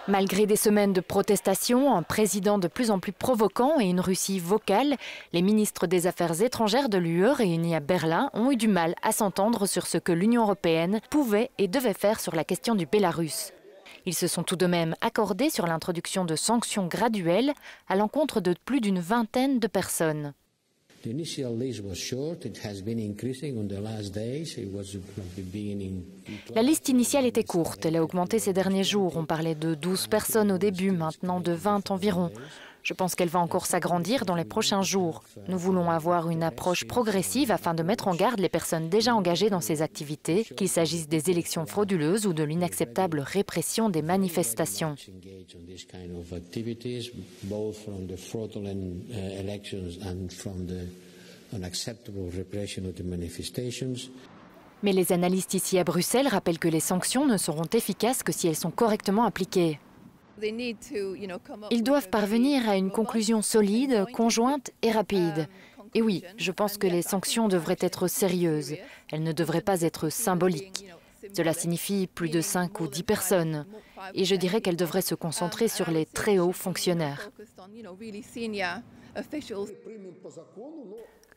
Malgré des semaines de protestations, un président de plus en plus provoquant et une Russie vocale, les ministres des Affaires étrangères de l'UE réunis à Berlin ont eu du mal à s'entendre sur ce que l'Union européenne pouvait et devait faire sur la question du Bélarus. Ils se sont tout de même accordés sur l'introduction de sanctions graduelles à l'encontre de plus d'une vingtaine de personnes. La liste initiale était courte, elle a augmenté ces derniers jours. On parlait de 12 personnes au début, maintenant de 20 environ. Je pense qu'elle va encore s'agrandir dans les prochains jours. Nous voulons avoir une approche progressive afin de mettre en garde les personnes déjà engagées dans ces activités, qu'il s'agisse des élections frauduleuses ou de l'inacceptable répression des manifestations. Mais les analystes ici à Bruxelles rappellent que les sanctions ne seront efficaces que si elles sont correctement appliquées. Ils doivent parvenir à une conclusion solide, conjointe et rapide. Et oui, je pense que les sanctions devraient être sérieuses. Elles ne devraient pas être symboliques. Cela signifie plus de 5 ou 10 personnes. Et je dirais qu'elles devraient se concentrer sur les très hauts fonctionnaires.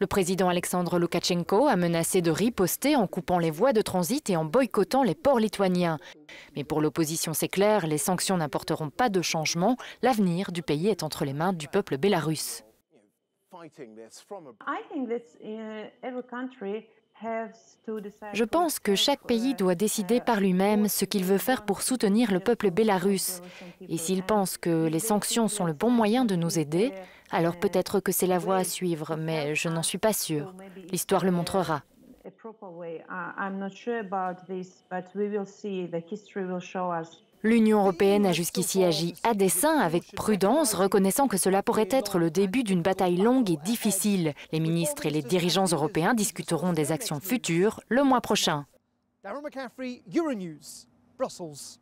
Le président Alexandre Loukachenko a menacé de riposter en coupant les voies de transit et en boycottant les ports lituaniens. Mais pour l'opposition, c'est clair, les sanctions n'apporteront pas de changement. L'avenir du pays est entre les mains du peuple bélarusse. Je pense que chaque pays doit décider par lui-même ce qu'il veut faire pour soutenir le peuple bélarusse. Et s'il pense que les sanctions sont le bon moyen de nous aider, alors peut-être que c'est la voie à suivre, mais je n'en suis pas sûre. L'histoire le montrera. L'Union européenne a jusqu'ici agi à dessein, avec prudence, reconnaissant que cela pourrait être le début d'une bataille longue et difficile. Les ministres et les dirigeants européens discuteront des actions futures le mois prochain. Darren McCaffrey, Euronews, Brussels.